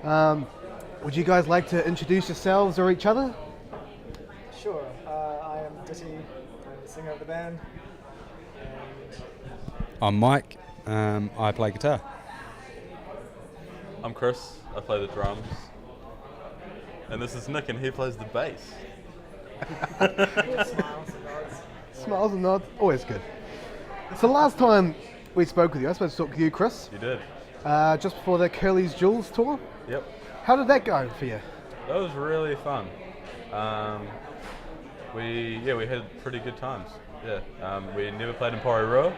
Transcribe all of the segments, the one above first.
Would you guys like to introduce yourselves or each other? Sure. I am Ditty. I'm the singer of the band. And I'm Mike. I play guitar. I'm Chris. I play the drums. And this is Nick, and he plays the bass. smiles and nods. Smiles and nods, always good. So last time we spoke with you, I was supposed to talk to you, Chris, You did? just before the Curly's Jewels tour. Yep. How did that go for you? That was really fun. We had pretty good times. Yeah. We never played in Coridian.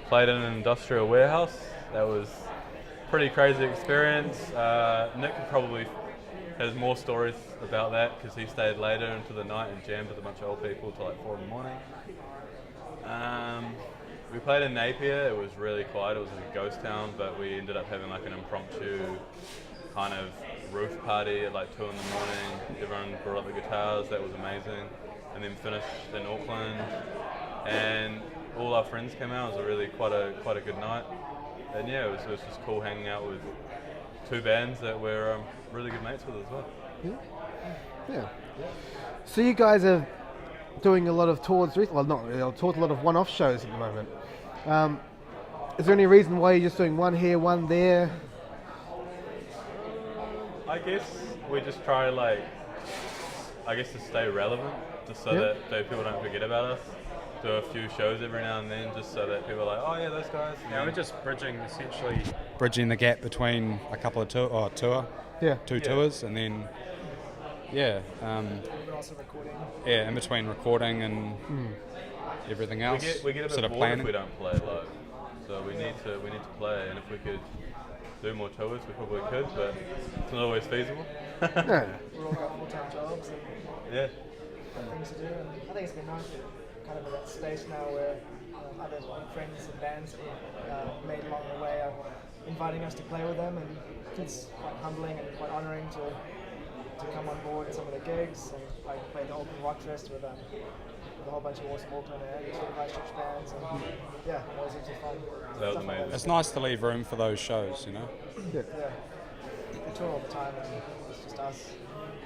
Played in an industrial warehouse. That was pretty crazy experience. Nick probably has more stories about that because he stayed later into the night and jammed with a bunch of old people till like 4 in the morning. We played in Napier. It was really quiet. It was a ghost town, but we ended up having like an impromptu kind of roof party at like 2 in the morning. Everyone brought up the guitars. That was amazing. And then finished in Auckland, and all our friends came out. It was a really quite a good night. And yeah, it was just cool hanging out with 2 bands that we're really good mates with as well. Yeah. So you guys are doing a lot of tours, well not really, tours, a lot of one-off shows at the moment. Is there any reason why you're just doing one here, one there? I guess we just try to stay relevant, just so that people don't forget about us. Do a few shows every now and then, just so that people are like, oh yeah, those guys. Yeah, we're just bridging the gap between a couple of two tours, and then We're also recording. in between recording and everything else. We get a bit sort of bored planning. if we don't play live, so we need to play. And if we could do more tours, we probably could, but it's not always feasible. Yeah. We're all got full-time jobs and Yeah. things to do. And I think it's been nice kind of in that space now where other friends and bands made along the way are inviting us to play with them, and it's quite humbling and quite honouring to come on board in some of the gigs. And I played the Open Rock Fest with a whole bunch of awesome Auckland and Christchurch bands, and yeah, that was actually fun. That was Stuff like amazing. It's nice to leave room for those shows, you know. Yeah. Yeah, we tour all the time, and it's just us.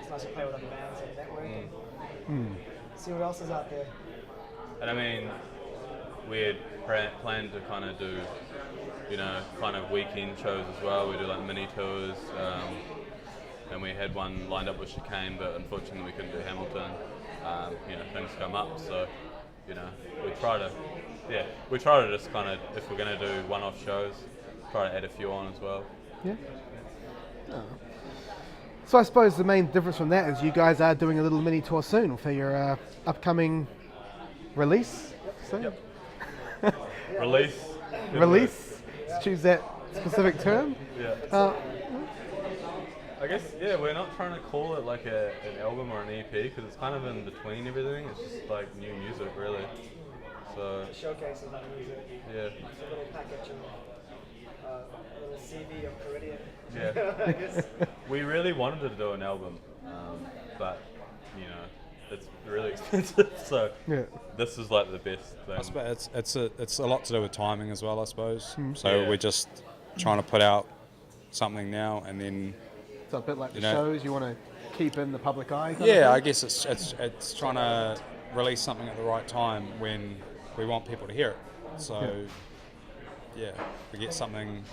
It's nice to play with other bands and network and see what else is out there. And I mean, we had planned to kind of do, kind of weekend shows as well. We do like mini tours, and we had one lined up with Chicane, but unfortunately we couldn't do Hamilton. Things come up, so we try to just kind of, if we're going to do one-off shows, try to add a few on as well. Yeah. Oh. So I suppose the main difference from that is you guys are doing a little mini tour soon for your upcoming release. So? Release. Release. Let's choose that specific term. Yeah. I guess, we're not trying to call it like an album or an EP because it's kind of in between everything. It's just like new music, really. So Showcases our music. yeah, It's a little package and a little CV of Coridian. yeah. I guess. We really wanted to do an album, but it's really expensive. So Yeah. this is like the best thing. I suppose it's a lot to do with timing as well, I suppose. So Yeah. we're just trying to put out something now, and then So a bit like the You know. shows you want to keep in the public eye. kind of yeah, I thing? guess it's trying to release something at the right time when we want people to hear it. So we get something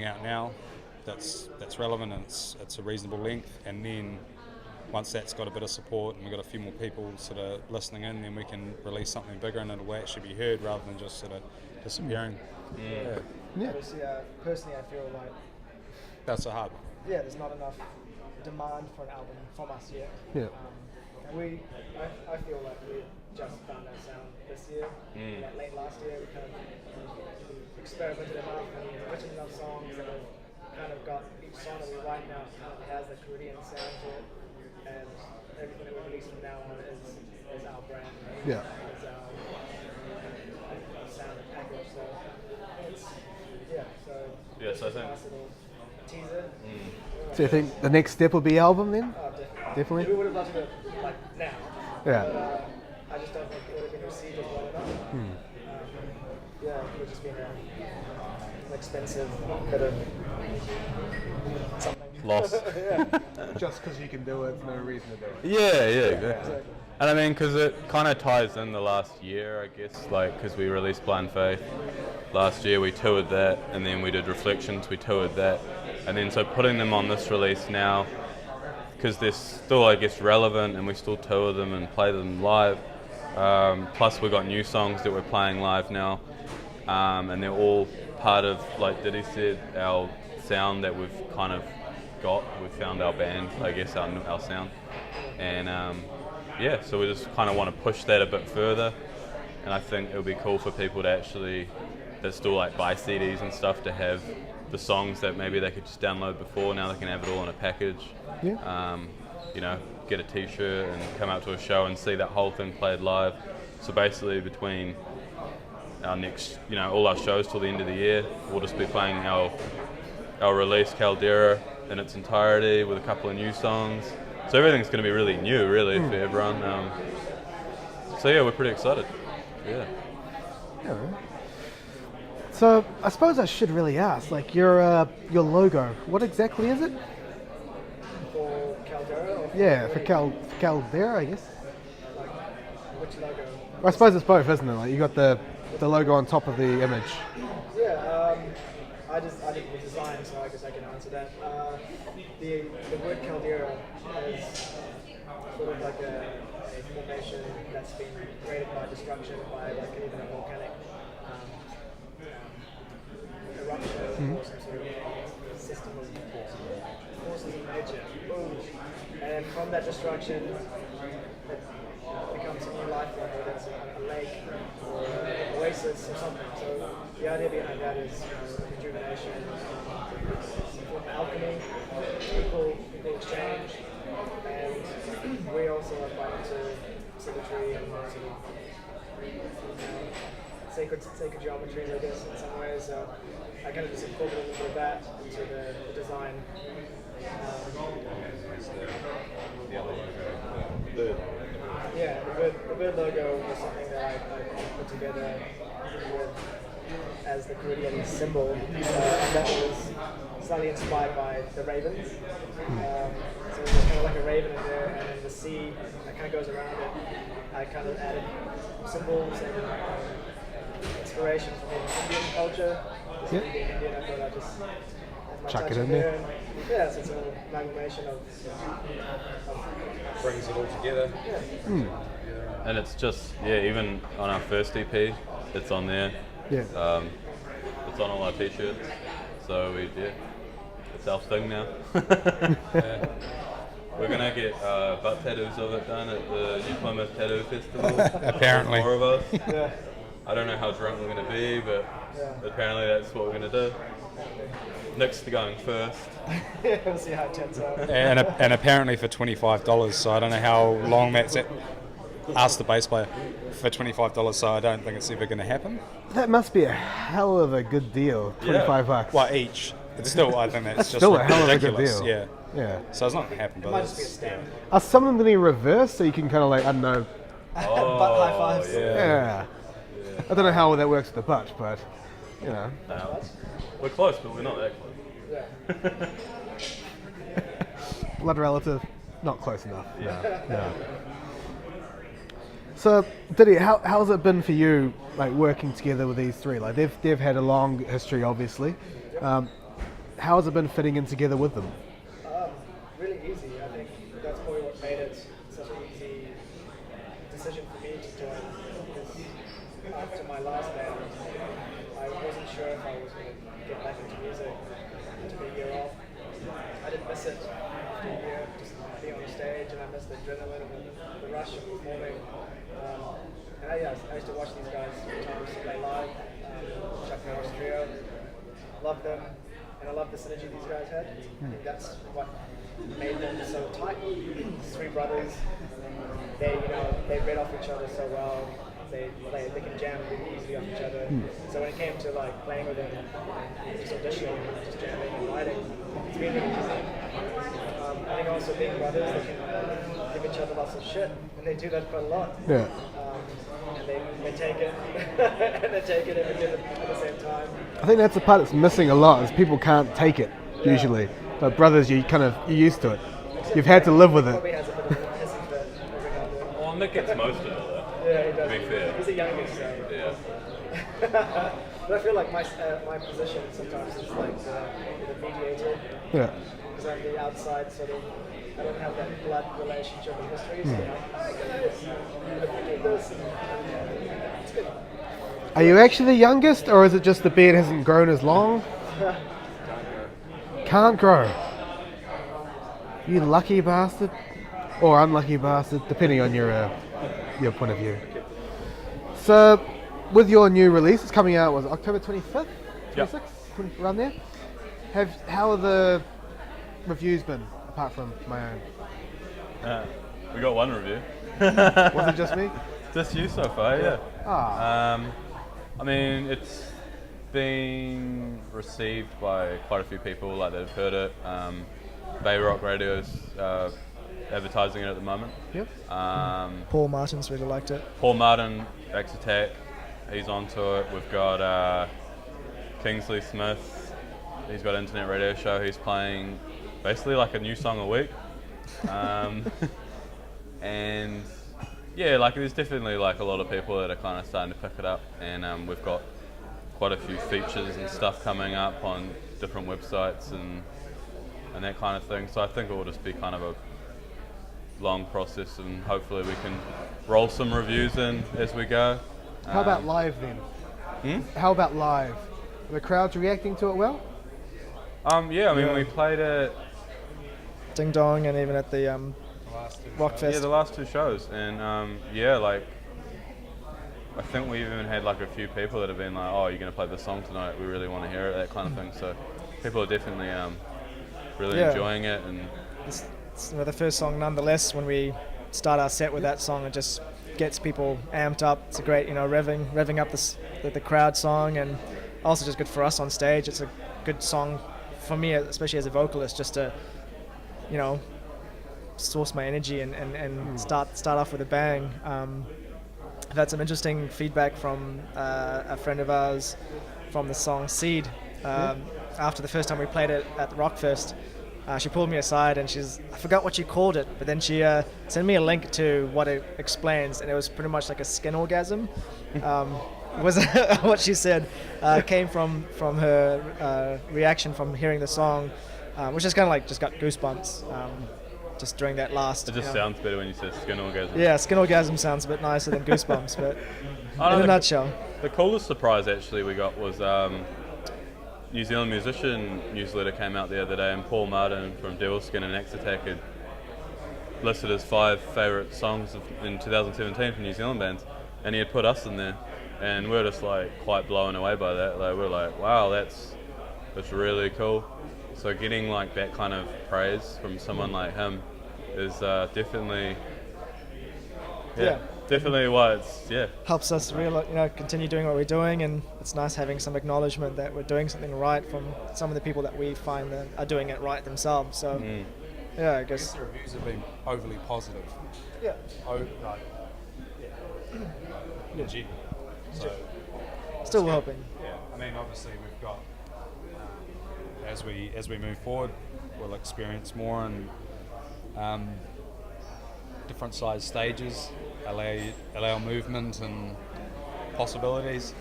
out now that's relevant and it's a reasonable length, and then once that's got a bit of support and we've got a few more people sort of listening in, then we can release something bigger and it'll actually be heard rather than just sort of disappearing. Yeah. Obviously, personally, I feel like That's a hard one. there's not enough demand for an album from us yet. Yeah. And I feel like we just found our sound this year. Like late last year, we kind of experimented enough and written enough songs, and we've kind of got each song that we write now kind of has the Coridian sound to it, and everything that we release from now on is our brand. Yeah. Is our sound and package. So it's So I think nice little teaser. So you think the next step will be album then? Definitely. Definitely? We would have loved it like now. Yeah. But I just don't think it would have been received as well enough. It would just been an expensive bit of loss. Just because you can do it, there's no reason to do it. Yeah, exactly. And I mean, because it kind of ties in the last year, I guess, like, because we released Blind Faith last year, we toured that, and then we did Reflections, we toured that, and then so putting them on this release now, because they're still, I guess, relevant, and we still tour them and play them live. Plus, we've got new songs that we're playing live now, and they're all part of, like Diddy said, our sound that we've kind of got. We've found our band, I guess, our sound, and yeah, so we just kind of want to push that a bit further, and I think it would be cool for people to actually, that still like buy CDs and stuff, to have the songs that maybe they could just download before. Now they can have it all in a package. Yeah. You know, get a T-shirt and come out to a show and see that whole thing played live. So basically, between our next, you know, all our shows till the end of the year, we'll just be playing our release Caldera in its entirety with a couple of new songs. So everything's going to be really new, really, for everyone. So yeah, we're pretty excited. Yeah. So I suppose I should really ask, like your logo, what exactly is it? For Caldera? Or Yeah, for Caldera, I guess. Like, which logo? I suppose it's both, isn't it? Like you got the logo on top of the image. Yeah, I did the design, so I guess I can answer that. The word Caldera is sort of like a formation that's been created by destruction, by like even a volcanic eruption or some sort of system of forces of nature. And then from that destruction, it becomes a new life form, whether it's a lake or an oasis or something. So the idea behind that is rejuvenation, some form of alchemy, equal exchange, and we also are quite into symmetry and sort of sacred geometries, I guess, in some ways. So I kind of just incorporated a little bit of that into the design. Yeah, the bird logo was something that I put together as the Coridian symbol, and that was slightly inspired by the ravens. So there's kind of like a raven in there, and then the sea that kind of goes around it. I kind of added symbols and inspiration from Indian culture. Yeah. Being Indian, I thought I'd just Chuck it in there. Yeah, so it's an amalgamation of Brings it all together. And it's just, yeah, even on our first EP, it's on there. Yeah. It's on all our T-shirts. So it's our thing now. We're gonna get butt tattoos of it done at the New Plymouth Tattoo Festival. Apparently. 4 of us. Yeah. I don't know how drunk we're gonna be, but apparently that's what we're gonna do. Nick's going first. We'll see how it turns out. And apparently for $25, so I don't know how long that's at. Ask the bass player for $25, so I don't think it's ever going to happen. That must be a hell of a good deal. $25. Well, each. It's still, I think that's just still a hell of a good ridiculous. deal. Yeah. Yeah. So it's not going to happen, It but might just be a stand. Are some of them going to be reversed so you can kind of like, I don't know. Butt high fives. Yeah. I don't know how that works with the butt, but you know. We're close, but we're not that close. Yeah. Blood relative, not close enough. No. So, Diddy, how's it been for you, like working together with these three? Like they've had a long history, obviously. How has it been fitting in together with them? Really easy. I think that's probably what made it such an easy decision for me to join. Because after my last band, I wasn't sure if I was going to get back into music. I took a year off. I didn't miss it after a year, just being on the stage, and I missed the adrenaline and the rush of performing. And I used to watch these guys sometimes play live. Chuck Norris Trio. Loved them. And I love the synergy these guys had. I think that's what made them so tight. Three brothers. They read off each other so well. They can jam really easily off each other. So when it came to like playing with them, just auditioning, just jamming and writing, it's been really easy. I think also being brothers, they can give each other lots of shit, and they do that quite a lot. Yeah. And they take it, and they take it and they give it at the same time. I think that's the part that's missing a lot, is people can't take it, usually. But brothers, you're used to it. You've had to live with it. Probably has a bit of a bias into it every now and then. Well, Nick gets most of it, though. Yeah, he To does. be fair. He's the youngest, so. Yeah. But I feel like my position sometimes is like the mediator, Yeah. because I'm the outside sort of. I don't have that blood relationship in history, so I'm like, hi guys, if we do this, and it's good. Are you actually the youngest, or is it just the beard hasn't grown as long? Can't grow. You lucky bastard, or unlucky bastard, depending on your point of view. So, with your new release, it's coming out, was it October 25th, 26th, around there. How are the reviews been, apart from my own? We got one review. Was it just me? Just you so far, yeah. Ah, I mean, it's been received by quite a few people, like that have heard it. Bay Rock Radio's advertising it at the moment. yep. Paul Martin's really liked it. Paul Martin, X Attack, he's onto it. We've got Kingsley Smith, he's got an internet radio show. He's playing basically like a new song a week. And yeah, like there's definitely like a lot of people that are kind of starting to pick it up, and we've got quite a few features and stuff coming up on different websites and that kind of thing. So I think it will just be kind of a long process, and hopefully we can roll some reviews in as we go. How about live then? How about live? Are the crowds reacting to it well? Yeah, I mean we played at Ding Dong, and even at the Rockfest. the last two shows, and yeah, like I think we even had like a few people that have been like, "Oh, you're gonna play this song tonight? We really want to hear it," that kind of thing. So people are definitely really enjoying it, and It's the first song, nonetheless. When we start our set with that song, it just gets people amped up. It's a great, revving up the crowd song, and also just good for us on stage. It's a good song for me, especially as a vocalist, just to, source my energy and start off with a bang. I've had some interesting feedback from a friend of ours from the song Seed. After the first time we played it at the Rockfest, she pulled me aside and I forgot what she called it, but then she sent me a link to what it explains, and it was pretty much like a skin orgasm. Was what she said came from her reaction from hearing the song, which is kind of like just got goosebumps just during that last. it just sounds better when you say skin orgasm. Yeah, skin orgasm sounds a bit nicer than goosebumps, but I in know a nutshell. The coolest surprise actually we got was New Zealand Musician newsletter came out the other day, and Paul Martin from Devilskin and X Attack had listed his 5 favourite songs in 2017 for New Zealand bands, and he had put us in there, and we're just like quite blown away by that. Like we're like, wow, that's really cool. So getting like that kind of praise from someone like him is definitely definitely what it's Helps us continue doing what we're doing, and it's nice having some acknowledgement that we're doing something right from some of the people that we find that are doing it right themselves. So I guess The reviews have been overly positive. yeah. Legit. So, Still hoping. yeah, I mean, obviously we've got as we move forward, we'll experience more and different size stages, allow movement and possibilities.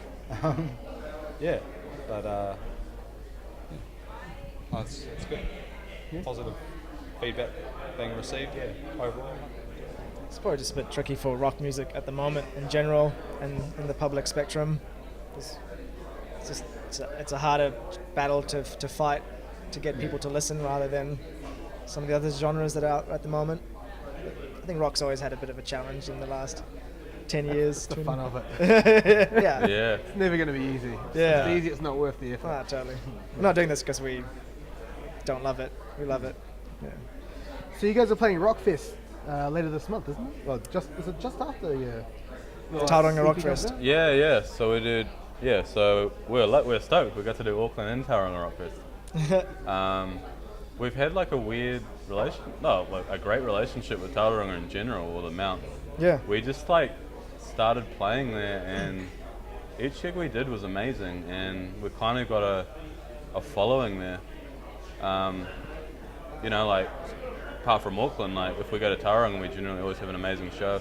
Yeah, but it's good. Positive feedback being received. Yeah, overall. It's probably just a bit tricky for rock music at the moment in general and in the public spectrum. It's a harder battle to fight to get people to listen rather than some of the other genres that are out at the moment. I think rock's always had a bit of a challenge in the last 10 years. The fun of it. Yeah. yeah. It's never going to be easy. Yeah. It's easy, it's not worth the effort. Ah, totally. We're not doing this because we don't love it. We love it. Yeah. So you guys are playing Rockfest later this month, isn't it? Well, is it just after your Tauranga EP Rockfest. comes out? Yeah. So we did. Yeah. So we're stoked. We got to do Auckland and Tauranga Rockfest. We've had like a weird a great relationship with Tauranga in general, or the Mount. Yeah. We just like started playing there, and each gig we did was amazing, and we kind of got a following there. you know, like apart from Auckland, like if we go to Tauranga, we generally always have an amazing show,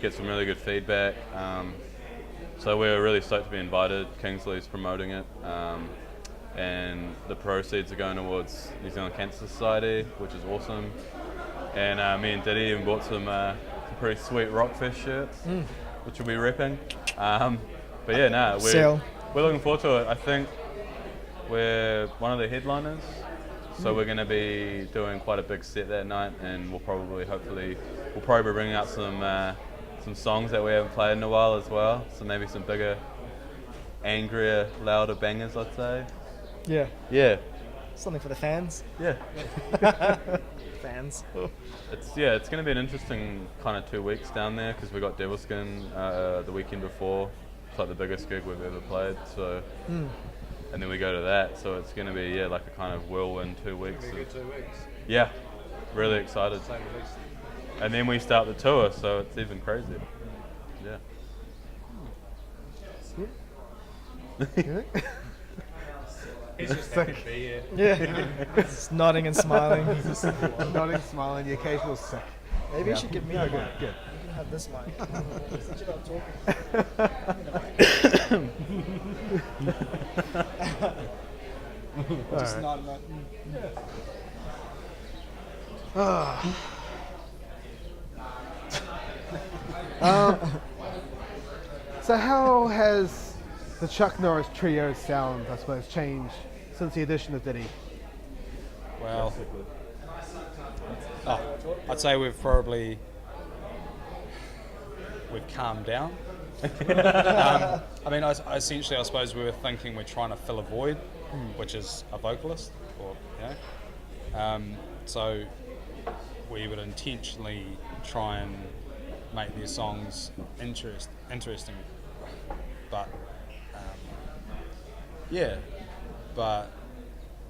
get some really good feedback. So we're really stoked to be invited. Kingsley's promoting it, and the proceeds are going towards New Zealand Cancer Society, which is awesome. And me and Diddy even bought some pretty sweet Rockfest shirts, which we'll be repping. But yeah, we're looking forward to it. I think we're one of the headliners, so we're going to be doing quite a big set that night, and we'll probably be bringing out some songs that we haven't played in a while as well. So maybe some bigger, angrier, louder bangers, I'd say. Yeah. Yeah. Something for the fans. Yeah. Fans. It's going to be an interesting kind of 2 weeks down there because we got Devilskin the weekend before. It's like the biggest gig we've ever played. So, and then we go to that. So it's going to be like a kind of whirlwind 2 weeks. It's going to be a good 2 weeks. Yeah, really excited. Same at least. And then we start the tour, so it's even crazier. Yeah. He's just happy to be here. Yeah. Just nodding and smiling. Nodding, smiling, the occasional sick. Maybe you should give me No, a good, mic. good. You can have this mic. Since you're not talking. Just nod, nod. So how has the Chuck Norris trio sound, I suppose, changed since the addition of Diddy? Well, I'd say we've calmed down. I mean, essentially, I suppose we were thinking we're trying to fill a void, which is a vocalist, or so we would intentionally try and make their songs interesting, but but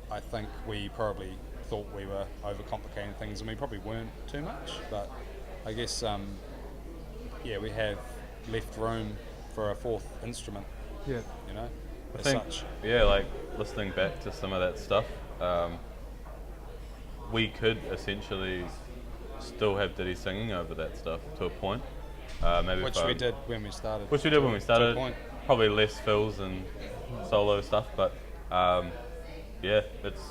I think we probably thought we were overcomplicating things, and we probably weren't too much. But I guess we have left room for a fourth instrument. Yeah. You know, I as think, such. like listening back to some of that stuff, we could essentially still have Diddy singing over that stuff to a point. Maybe Which we did when we started. To a point. Probably less fills and solo stuff, but it's.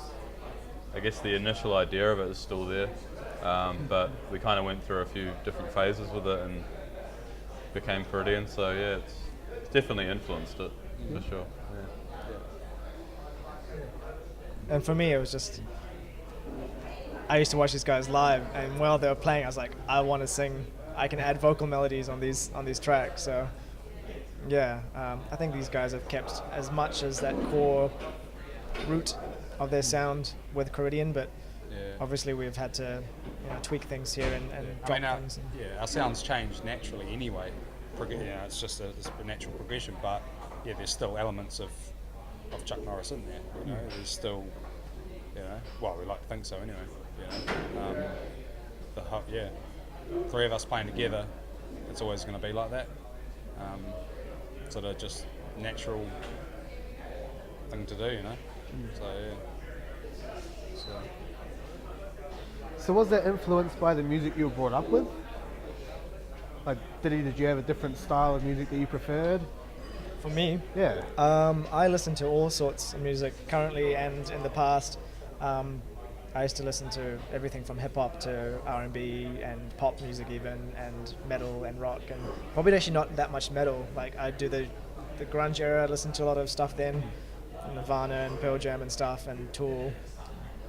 I guess the initial idea of it is still there, but we kind of went through a few different phases with it and became Coridian. So yeah, it's definitely influenced it for sure. Yeah. And for me, it was just, I used to watch these guys live, and while they were playing, I was like, I want to sing. I can add vocal melodies on these tracks. So yeah, I think these guys have kept as much as that core root of their sound with Coridian, but obviously we've had to tweak things here and drop things. Our sounds change naturally anyway. It's just a natural progression, but there's still elements of Chuck Norris in there. You know, there's still, well, we like to think so anyway. Three of us playing together, it's always going to be like that. Sort of just natural thing to do, you know. So was that influenced by the music you were brought up with? Like, did you have a different style of music that you preferred? For me, Yeah. I listen to all sorts of music currently and in the past. I used to listen to everything from hip hop to R&B and pop music even, and metal and rock, and probably actually not that much metal. Like I do the grunge era. I listened to a lot of stuff then, Nirvana and Pearl Jam and stuff, and Tool,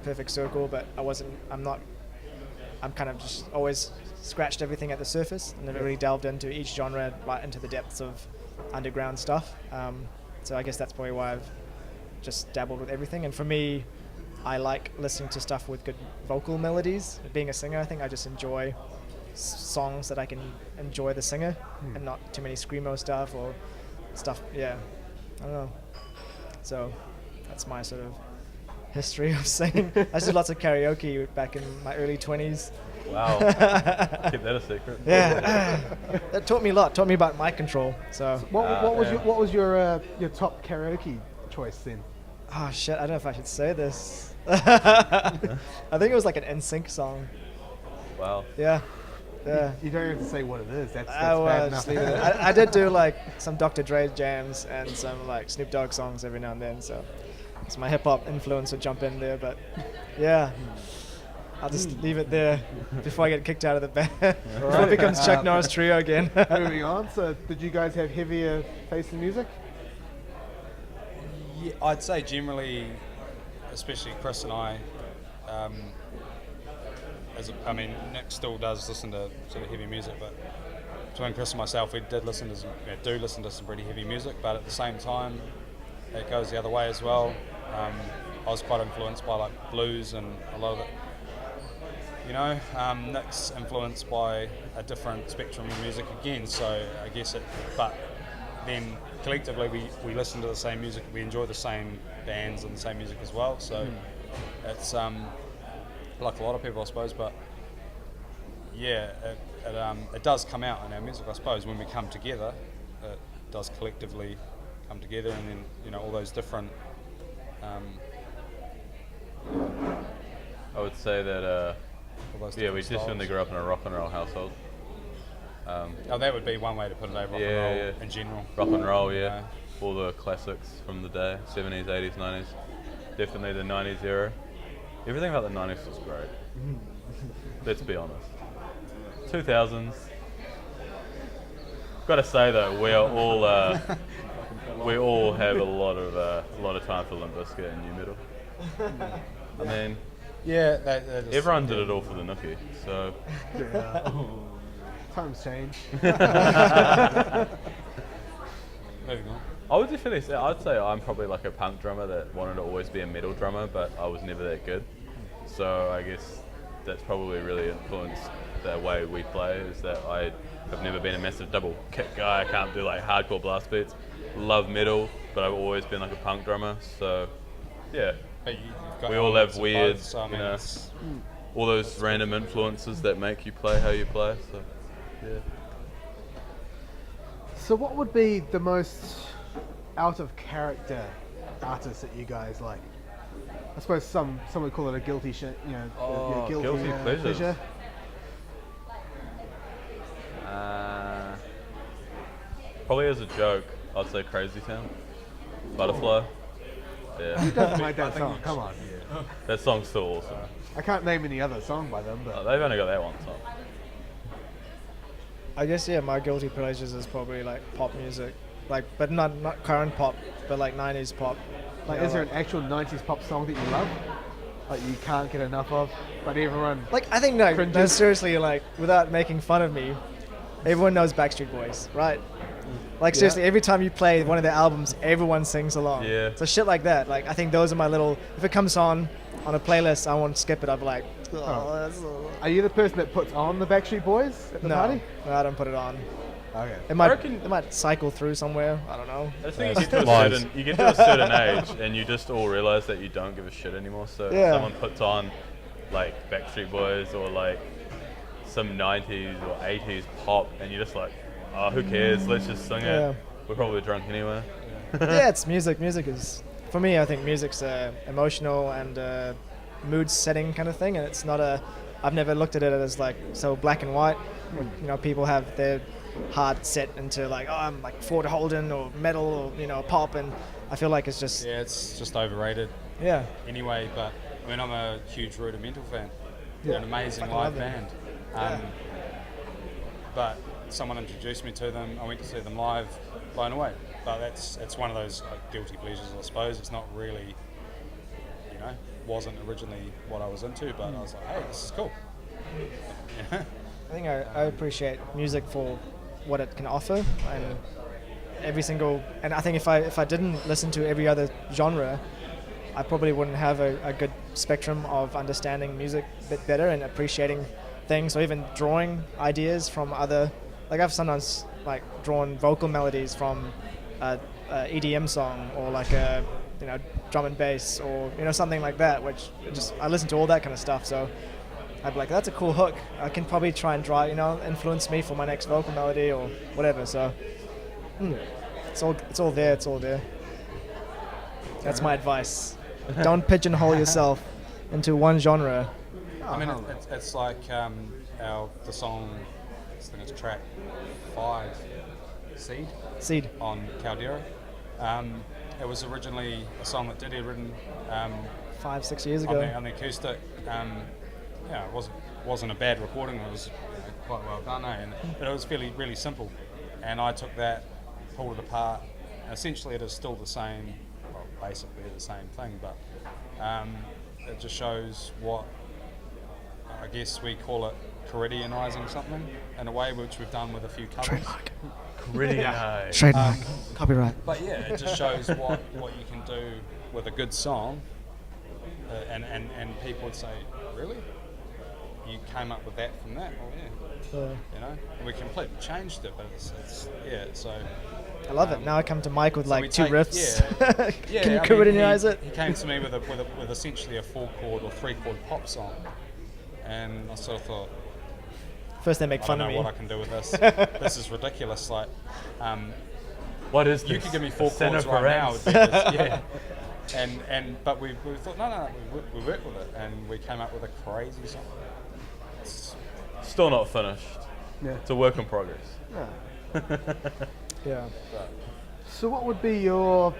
Perfect Circle. But I'm kind of just always scratched everything at the surface and never really delved into each genre, right into the depths of underground stuff. So I guess that's probably why I've just dabbled with everything. And for me, I like listening to stuff with good vocal melodies. Being a singer, I think I just enjoy songs that I can enjoy the singer and not too many screamo stuff or stuff. Yeah, I don't know. So that's my sort of history of singing. I just did lots of karaoke back in my early 20s. Wow. Keep that a secret. Yeah, that taught me a lot. Taught me about mic control. So What was your top karaoke choice then? oh shit, I don't know if I should say this. I think it was like an NSYNC song. Wow. Yeah. Yeah. You don't have to say what it is. That's I bad will enough. just leave it. I did do like some Dr. Dre jams and some like Snoop Dogg songs every now and then, so my hip hop influence would jump in there. But yeah, I'll just leave it there before I get kicked out of the band. Before it becomes Chuck Norris Trio again. Moving on. So, did you guys have heavier taste in music? Yeah, I'd say generally, especially Chris and I, Nick still does listen to sort of heavy music, but between Chris and myself, we do listen to some pretty heavy music, but at the same time, it goes the other way as well. I was quite influenced by like blues and a lot of it. You know, Nick's influenced by a different spectrum of music again, so I guess but then collectively we listen to the same music, we enjoy the same bands and the same music as well, so it's like a lot of people, I suppose, but yeah, it does come out in our music, I suppose, when we come together. It does collectively come together, and then, you know, all those different I would say that all those we different just styles. only grew up in a rock and roll household. That would be one way to put it, rock and roll in general. Rock and roll, yeah. Yeah. All the classics from the day, 70s, 80s, 90s. Definitely the 90s era. Everything about the 90s was great. Let's be honest. 2000s. Got to say though, we are all we all have a lot of time for Limp Bizkit and new metal. I mean, Yeah, that is, everyone did it all for the nookie, so Times change. moving on. I would definitely say, I'd say I'm probably like a punk drummer that wanted to always be a metal drummer, but I was never that good. So I guess that's probably really influenced the way we play, is that I have never been a massive double kick guy. I can't do like hardcore blast beats. Love metal, but I've always been like a punk drummer. So yeah, But you've got we all elements have of weird, both, so, I mean, you know, it's- all those random influences that make you play how you play. So yeah. So, what would be the most out of character artist that you guys like? I suppose some would call it a guilty shit. You know, Oh, your guilty pleasures. pleasure. Probably as a joke, I'd say Crazy Town, Butterfly. Yeah, Who doesn't like that song? Come on. that song's still awesome. I can't name any other song by them, but They've only got that one song. I guess yeah, my guilty pleasures is probably like pop music, like but not current pop, but like 90s pop. like, is there an actual '90s pop song that you love, like you can't get enough of, but everyone? Like I think no, Cringes. seriously, like without making fun of me, everyone knows Backstreet Boys, right? Like seriously, every time you play one of their albums, everyone sings along. Yeah. So shit like that. Like I think those are my little. If it comes on a playlist, I won't skip it. I'll be like, that's Are you the person that puts on the Backstreet Boys at the party? No, I don't put it on. Okay. It might cycle through somewhere. I don't know. I just think you get to a certain age and you just all realize that you don't give a shit anymore. So Yeah. if someone puts on like Backstreet Boys or like some 90s or 80s pop and you're just like, oh, who cares? Let's just sing Yeah. it. We're probably drunk anyway. Yeah, it's music. Music is, for me, I think music's emotional and mood setting kind of thing, and it's not I've never looked at it as like so black and white. You know, people have their heart set into like, oh, I'm like Ford Holden or metal or pop, and I feel like it's just Yeah, it's just overrated yeah. anyway, but I mean, I'm a huge Rudimental fan. Yeah. They're an amazing Fucking live love them. band. But someone introduced me to them, I went to see them live, blown away. But it's one of those like, guilty pleasures, I suppose. It's not really, wasn't originally what I was into, but I was like, hey, this is cool. Yeah. I think I appreciate music for what it can offer, and and I think if I didn't listen to every other genre, I probably wouldn't have a good spectrum of understanding music a bit better and appreciating things, or even drawing ideas from other. Like I've sometimes like drawn vocal melodies from a EDM song, or like a drum and bass, or something like that. Which I listen to all that kind of stuff. So I'd be like, that's a cool hook. I can probably try and draw, influence me for my next vocal melody or whatever. So it's all there. It's all there. That's my advice. Don't pigeonhole yourself. into one genre. I mean, it's like the song, I think it's track 5, Seed, on Caldera. It was originally a song that Diddy had written 5-6 years ago. on the acoustic. It wasn't a bad recording. It was quite well done, but it was really simple. And I took that, pulled it apart. Essentially, it is still the same, well, basically the same thing, but it just shows what I guess we call it Coridianizing something in a way, which we've done with a few covers. Really nice. Trademark. Copyright. But yeah, it just shows what you can do with a good song, and people would say, really? You came up with that from that? Well, yeah. You know, we completely changed it, but it's so. I love it. Now I come to Mike with so like we 2 take- riffs. Yeah, Can you I mean, Coridianize it? He came to me with essentially a 4-chord or 3-chord pop song, and I sort of thought, First they make I fun don't of know me. what I can do with this. This is ridiculous. Like, What is this? you could give me 4 Center chords right now. Perez. It'd be this, yeah. But we thought no, we worked with it, and we came up with a crazy song. Still not finished. Yeah. It's a work in progress. Yeah. So what would be your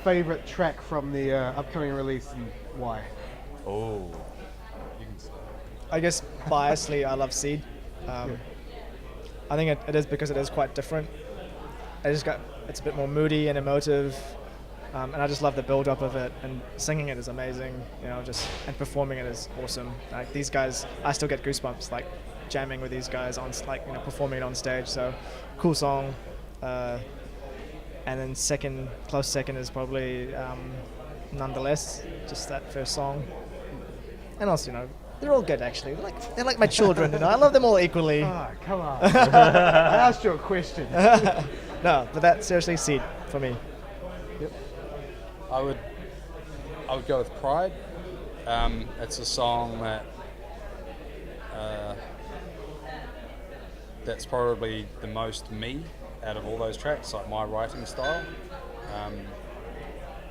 favourite track from the upcoming release and why? Oh. You can start. I guess biasly, I love Seed. I think it is because it is quite different. It's a bit more moody and emotive, and I just love the build-up of it. And singing it is amazing, and performing it is awesome. Like these guys, I still get goosebumps like jamming with these guys on performing it on stage. So, cool song. And then close second is probably Nonetheless, just that first song. And also, they're all good actually. They're like my children, I love them all equally. Ah, come on. I asked you a question. No, but that's seriously Seed for me. Yep. I would go with Pride. It's a song that's probably the most me out of all those tracks, like my writing style,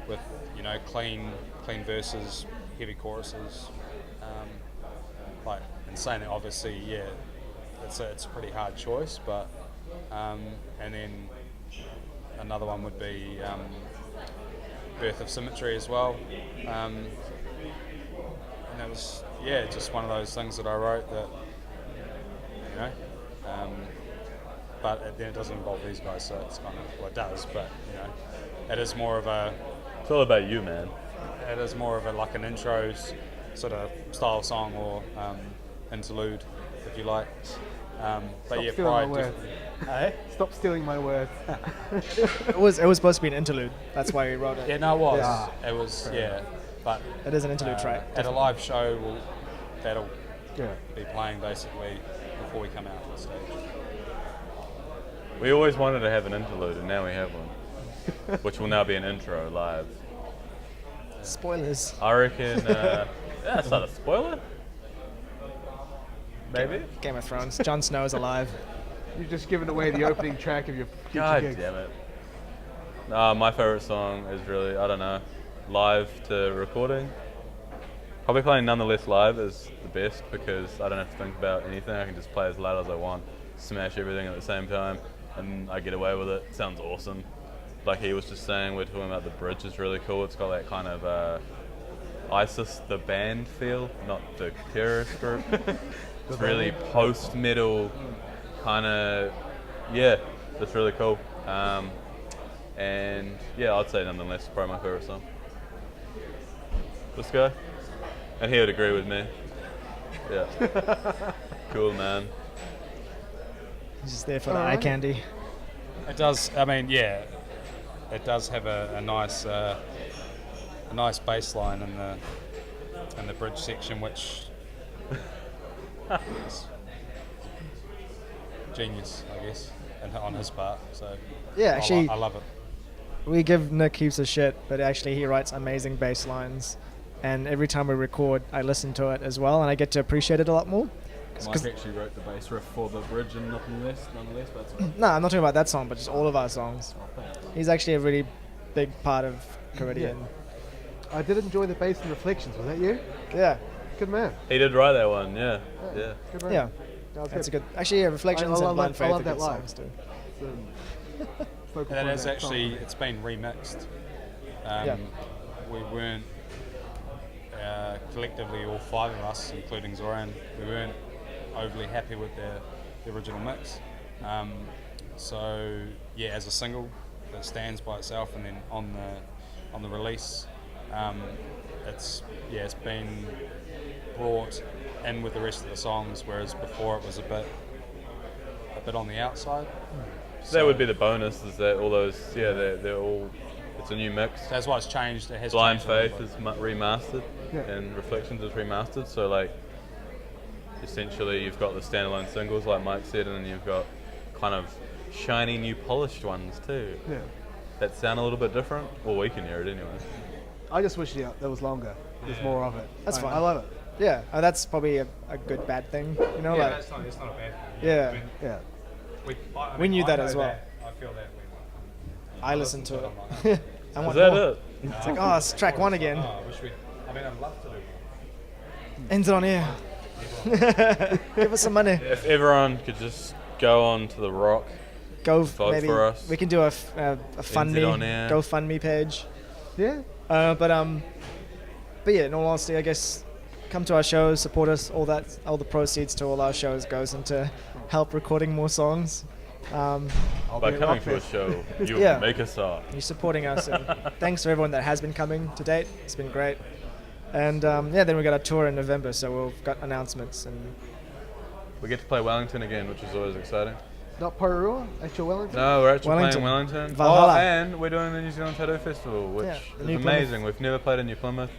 with clean verses, heavy choruses, and saying that obviously, yeah, it's a pretty hard choice, but and then another one would be Birth of Symmetry as well, and it was just one of those things that I wrote that but then it doesn't involve these guys, so it's kind of, well, it does, but it is more of a, It's all about you, man. it is more of a like an intro sort of style song or interlude, if you like. But Stop yeah, stealing my Pride. words. Stop stealing my words. It was supposed to be an interlude. That's why we wrote it. Yeah, no, it was. Yeah. It was, yeah. But It is an interlude track. at a live show, that'll Yeah. be playing basically before we come out on stage. We always wanted to have an interlude, and now we have one, which will now be an intro live. Spoilers. I reckon. That's not a spoiler. Maybe. Game of Thrones. Jon Snow is alive. You've just given away the opening track of your future God gigs. damn it. My favorite song is really, I don't know, live to recording. Probably playing Nonetheless live is the best because I don't have to think about anything. I can just play as loud as I want, smash everything at the same time, and I get away with it. It sounds awesome. Like he was just saying, we're talking about the bridge is really cool. It's got that kind of ISIS the band feel, not the terrorist group. It's really post-metal kind of, it's really cool. And yeah, I'd say Nonetheless is probably my favorite song. This guy? And he would agree with me. Yeah. Cool, man. He's just there for the eye candy. It does. I mean, yeah, it does have a nice bass line in the bridge section, which is genius, I guess, and on his part. So Yeah, actually, I love it. we give Nick heaps of shit, but actually he writes amazing bass lines. And every time we record, I listen to it as well, and I get to appreciate it a lot more. Mike actually wrote the bass riff for the bridge and nonetheless, but it's No, I'm not talking about that song, but just all of our songs. oh, thanks. He's actually a really big part of Coridian. I did enjoy the bass and reflections. Was that you? Yeah. Good man. He did write that one, yeah. Yeah. Good man. Yeah. That was That's a good. good. Actually, yeah, Reflections I and Blind I Faith love are that good live. songs too. Focal And point it's of that song. actually, it's been remixed. Yeah. We weren't, collectively all 5 of us, including Zoran, we weren't overly happy with the original mix. So yeah, as a single, it stands by itself, and then on the release, it's been brought in with the rest of the songs, whereas before it was a bit on the outside. So that would be the bonus, is that all those, they're all, it's a new mix. That's why it's changed. It has Blind changed a little Faith bit. is remastered, Yeah. and Reflections is remastered, so like, essentially you've got the standalone singles like Mike said, and then you've got kind of shiny new polished ones too, Yeah. that sound a little bit different. Well, we can hear it anyway. I just wish there was longer. There's more of it. That's fine. I love it. Yeah, that's probably a good bad thing. You know, like it's not a bad thing. yeah, Yeah. We knew that as well. I feel that I listened to it. I Is want that more. it? It's like, oh, it's track 1 again. I wish I'd love to do Ends it on air. Give us some money. If everyone could just go on to the Rock, Go Vote maybe for us. we can do a fund on me, air. GoFundMe page. Yeah. But yeah, in all honesty, I guess come to our shows, support us. All the proceeds to all our shows goes into help recording more songs. I'll by be at coming to a Rockfest. show, you Yeah. make a song. You're supporting us, and thanks to everyone that has been coming to date. It's been great. And then we got our tour in November, so we've got announcements and We get to play Wellington again, which is always exciting. Not Pororoa, actual Wellington. No, we're actually Wellington. playing Wellington. Valhalla. Oh, and we're doing the New Zealand Tattoo Festival, which Yeah, the is New amazing. Plymouth. We've never played in New Plymouth.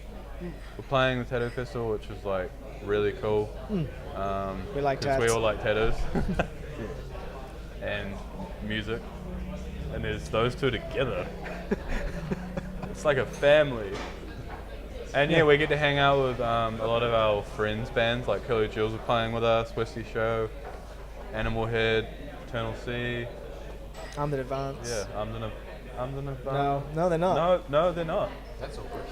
We're playing the Tattoo Festival, which is like really cool. we like 'cause we tats. all like tattoos and music, and there's those two together. It's like a family. And yeah, we get to hang out with a lot of our friends' bands, like Curly Jills are playing with us, Westy Show, Animal Head, Eternal Sea. I'm the advance. Yeah, I'm gonna. No, they're not. No, they're not. That's awkward.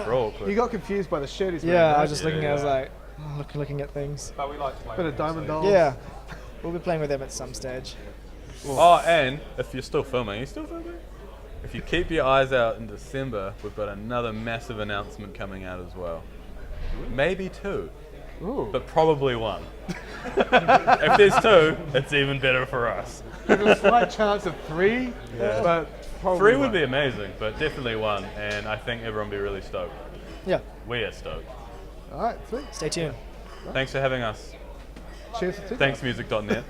They're all awkward. You got confused by the shirt he's Yeah, wearing, I right? was just looking. I was Yeah. like, looking at things. But we like to play Bit with of them, Diamond so- Dolls. Yeah, we'll be playing with them at some stage. Oh, and if you're still filming, are you still filming? If you keep your eyes out in December, we've got another massive announcement coming out as well. Maybe 2, Ooh. but probably 1. If there's 2, it's even better for us. There's a slight chance of 3, but probably 3 would one. be amazing, but definitely 1, and I think everyone will be really stoked. Yeah, We are stoked. All right, sweet. stay tuned. Thanks for having us. Cheers to Thanks, music.net.